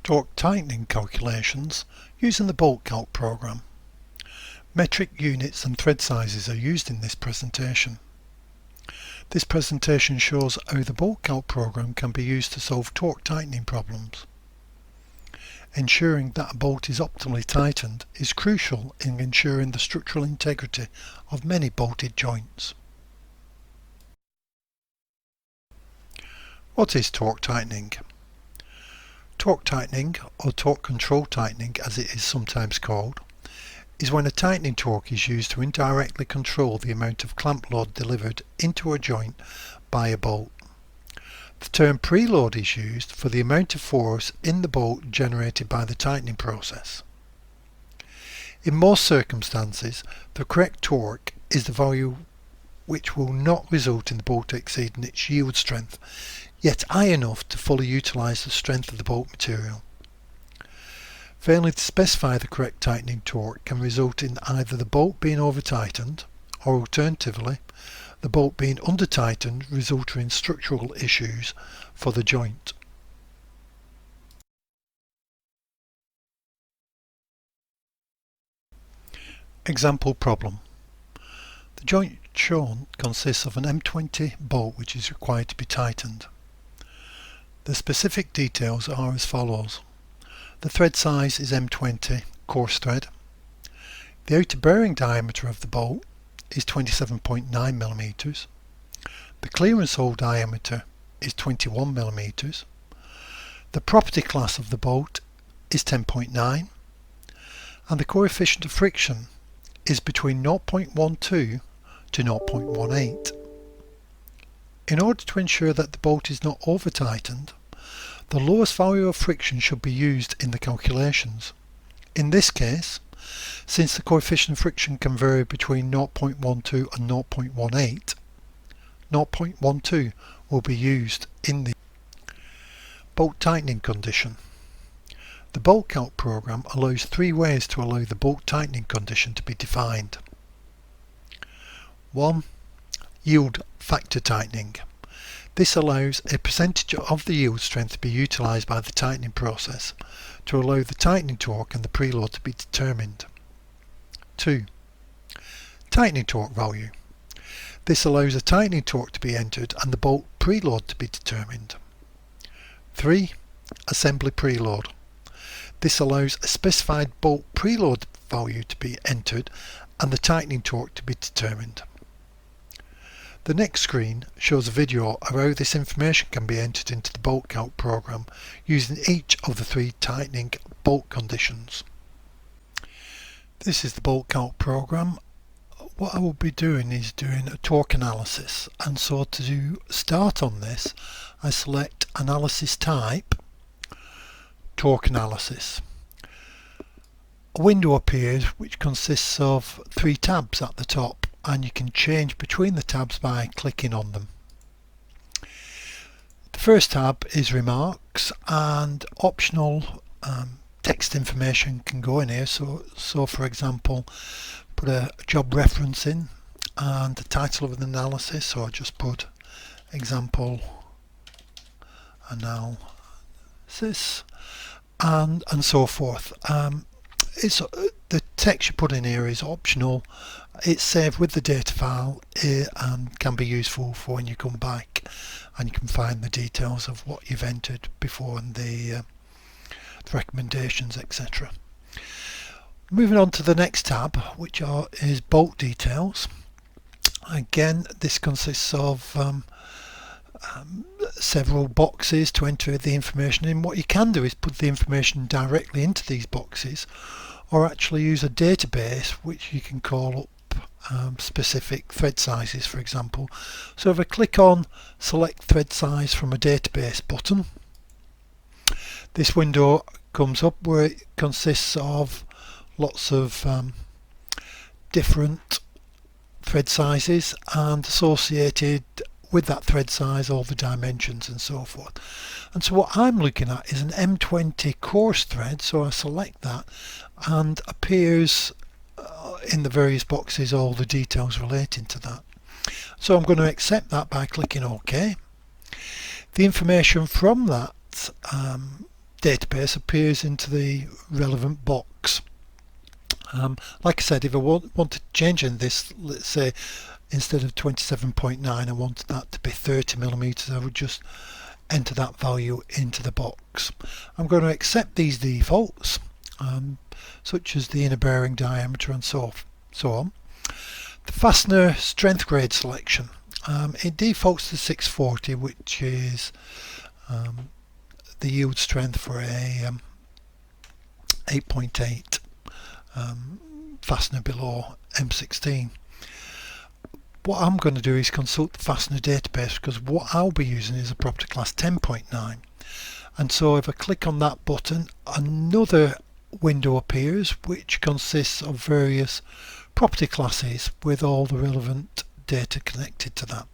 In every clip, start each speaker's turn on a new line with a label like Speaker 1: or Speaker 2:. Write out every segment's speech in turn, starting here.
Speaker 1: torque tightening calculations using the BOLTCALC program. Metric units and thread sizes are used in this presentation. This presentation shows how the BOLTCALC program can be used to solve torque tightening problems. Ensuring that a bolt is optimally tightened is crucial in ensuring the structural integrity of many bolted joints. What is torque tightening? Torque tightening, or torque control tightening as it is sometimes called, is when a tightening torque is used to indirectly control the amount of clamp load delivered into a joint by a bolt. The term preload is used for the amount of force in the bolt generated by the tightening process. In most circumstances, the correct torque is the value which will not result in the bolt exceeding its yield strength, yet high enough to fully utilise the strength of the bolt material. Failing to specify the correct tightening torque can result in either the bolt being over-tightened, or alternatively, the bolt being under-tightened, resulting in structural issues for the joint. Example problem. The joint shown consists of an M20 bolt which is required to be tightened. The specific details are as follows. The thread size is M20 coarse thread. The outer bearing diameter of the bolt is 27.9 mm. The clearance hole diameter is 21 mm. The property class of the bolt is 10.9 and the coefficient of friction is between 0.12 to 0.18. In order to ensure that the bolt is not over tightened, the lowest value of friction should be used in the calculations. In this case, since the coefficient of friction can vary between 0.12 and 0.18, 0.12 will be used in the bolt tightening condition. The BOLTCALC program allows three ways to allow the bolt tightening condition to be defined. 1. Yield factor tightening. This allows a percentage of the yield strength to be utilised by the tightening process to allow the tightening torque and the preload to be determined. 2. Tightening torque value. This allows a tightening torque to be entered and the bolt preload to be determined. 3. Assembly preload. This allows a specified bolt preload value to be entered and the tightening torque to be determined. The next screen shows a video of how this information can be entered into the BOLTCALC program using each of the three tightening bolt conditions. This is the BOLTCALC program. What I will be doing is doing a torque analysis, and so to start on this I select Analysis Type, Torque Analysis. A window appears which consists of three tabs at the top, and you can change between the tabs by clicking on them. The first tab is Remarks, and optional text information can go in here, so for example put a job reference in and the title of an analysis, or just put example analysis and so forth. The text you put in here is optional. It's saved with the data file and can be useful for when you come back and you can find the details of what you've entered before and the recommendations, etc. Moving on to the next tab, which is bolt details. Again, this consists of several boxes to enter the information in. What you can do is put the information directly into these boxes, or actually use a database which you can call up specific thread sizes, for example. So if I click on Select Thread Size from a Database button, this window comes up where it consists of lots of different thread sizes and associated with that thread size all the dimensions and so forth. And so what I'm looking at is an M20 coarse thread, so I select that and appears in the various boxes all the details relating to that. So I'm going to accept that by clicking OK. The information from that database appears into the relevant box. Like I said, if I want to change in this, let's say instead of 27.9 I wanted that to be 30mm, I would just enter that value into the box. I'm going to accept these defaults, such as the inner bearing diameter and so on. The fastener strength grade selection, it defaults to 640, which is the yield strength for a 8.8 fastener below M16. What I'm going to do is consult the fastener database, because what I'll be using is a property class 10.9, and so if I click on that button, another window appears which consists of various property classes with all the relevant data connected to that.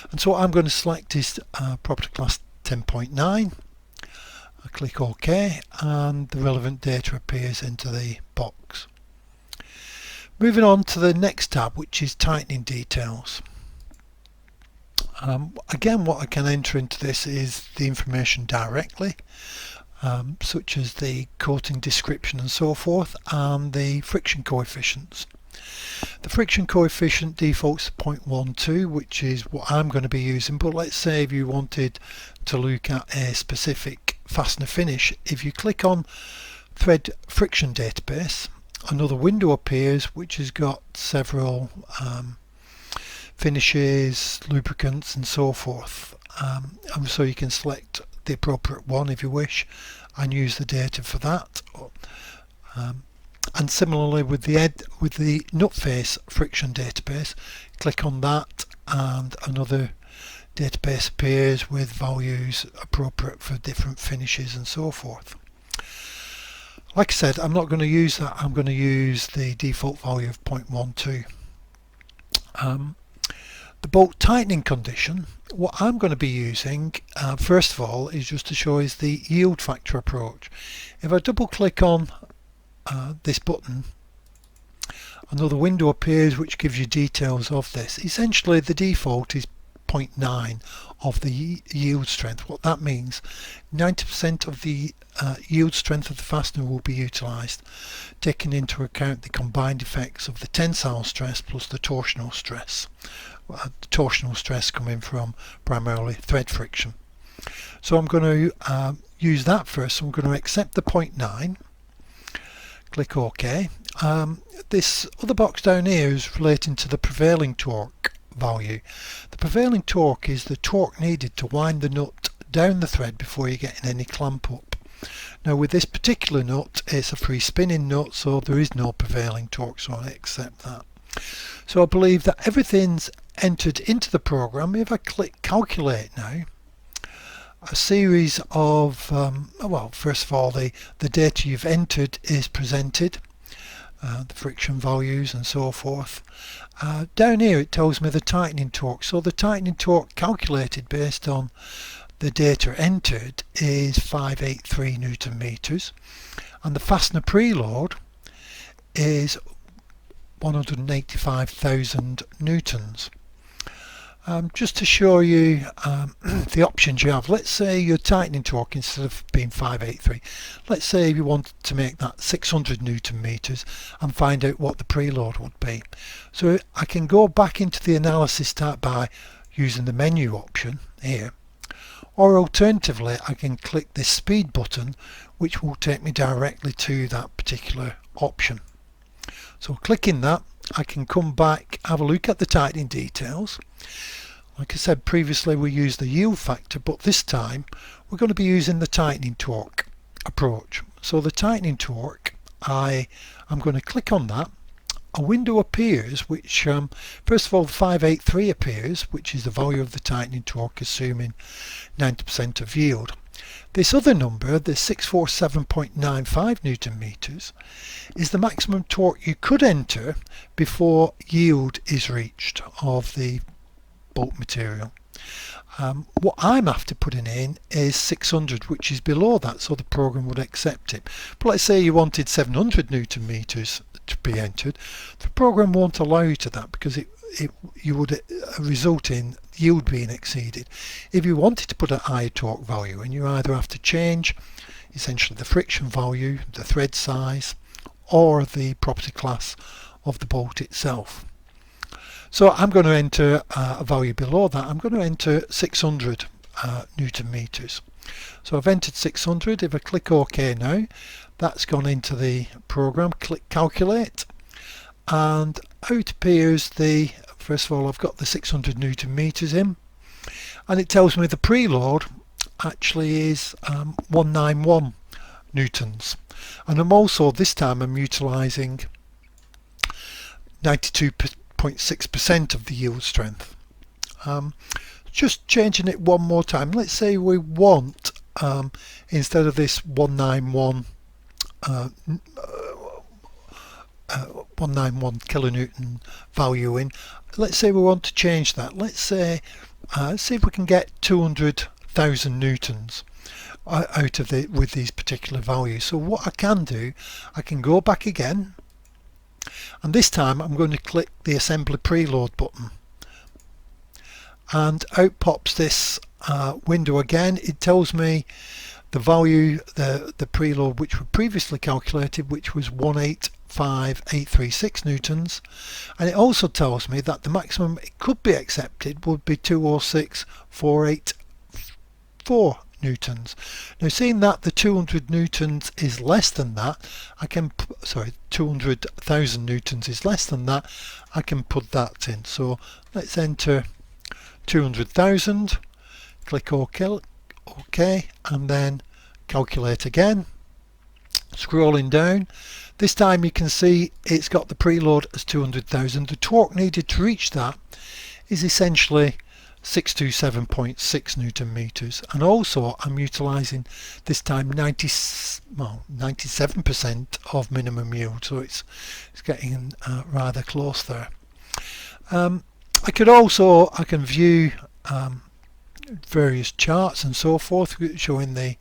Speaker 1: And so what I'm going to select is property class 10.9. I click OK, and the relevant data appears into the box. Moving on to the next tab, which is tightening details. Again, what I can enter into this is the information directly, such as the coating description and so forth, and the friction coefficients. The friction coefficient defaults to 0.12, which is what I'm going to be using, but let's say if you wanted to look at a specific fastener finish, if you click on thread friction database, another window appears which has got several finishes, lubricants and so forth, and so you can select the appropriate one if you wish and use the data for that. And similarly with the nut face friction database, click on that and another database appears with values appropriate for different finishes and so forth. Like I said, I'm not going to use that. I'm going to use the default value of 0.12. The bolt tightening condition, what I'm going to be using first of all is just to show is the yield factor approach. If I double click on this button, another window appears which gives you details of this. Essentially the default is 0.9 of the yield strength. What that means, 90% of the yield strength of the fastener will be utilised, taking into account the combined effects of the tensile stress plus the torsional stress. The torsional stress coming from primarily thread friction. So I'm going to use that first. So I'm going to accept the 0.9, click OK. This other box down here is relating to the prevailing torque value. The prevailing torque is the torque needed to wind the nut down the thread before you get any clamp up. Now with this particular nut, it's a free spinning nut, so there is no prevailing torque, so I accept that. So I believe that everything's entered into the program. If I click calculate now, a series of well, first of all the data you've entered is presented, the friction values and so forth. Down here it tells me the tightening torque, so the tightening torque calculated based on the data entered is 583 Newton meters, and the fastener preload is 185,000 newtons. Just to show you the options you have, let's say your tightening torque, instead of being 583, let's say you wanted to make that 600 Newton meters and find out what the preload would be. So I can go back into the analysis tab by using the menu option here, or alternatively I can click this speed button, which will take me directly to that particular option. So clicking that, I can come back, have a look at the tightening details. Like I said previously, we used the yield factor, but this time we're going to be using the tightening torque approach. So the tightening torque, I'm going to click on that. A window appears which, first of all, 583 appears, which is the value of the tightening torque assuming 90% of yield. This other number, the 647.95 Newton meters, is the maximum torque you could enter before yield is reached of the bolt material. What I'm after putting in is 600, which is below that, so the program would accept it. But let's say you wanted 700 Newton meters to be entered, the program won't allow you to that, because you would result in yield being exceeded. If you wanted to put a higher torque value, and you either have to change essentially the friction value, the thread size, or the property class of the bolt itself. So I'm going to enter a value below that. I'm going to enter 600 Newton meters. So I've entered 600. If I click OK now, that's gone into the program. Click calculate, and out appears the, first of all, I've got the 600 Newton meters in, and it tells me the preload actually is 191 newtons, and I'm also, this time I'm utilizing 92.6% of the yield strength. Just changing it one more time. Let's say we want, instead of this 191 kilonewton value in, let's say we want to change that. Let's say, see if we can get 200,000 newtons out of it with these particular values. So what I can do, I can go back again, and this time I'm going to click the assembly preload button, and out pops this window again. It tells me the value, the preload which we previously calculated, which was 185,836 newtons, and it also tells me that the maximum it could be accepted would be 206,484 newtons. Now, seeing that the 200 newtons is less than that, I can, sorry, 200,000 newtons is less than that, I can put that in. So let's enter 200,000, click OK, and then calculate again. Scrolling down, this time you can see it's got the preload as 200,000. The torque needed to reach that is essentially 627.6 Newton meters, and also I'm utilizing this time 97% of minimum yield, so it's getting rather close there. I can view various charts and so forth showing the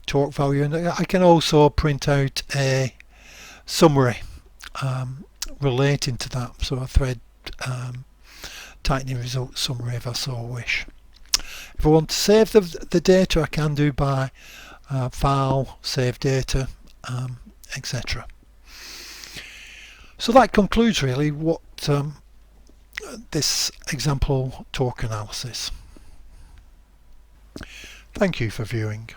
Speaker 1: torque value, and I can also print out a summary relating to that, so a thread tightening result summary if I so wish. If I want to save the data, I can do by file, save data, etc. So that concludes really what this example torque analysis. Thank you for viewing.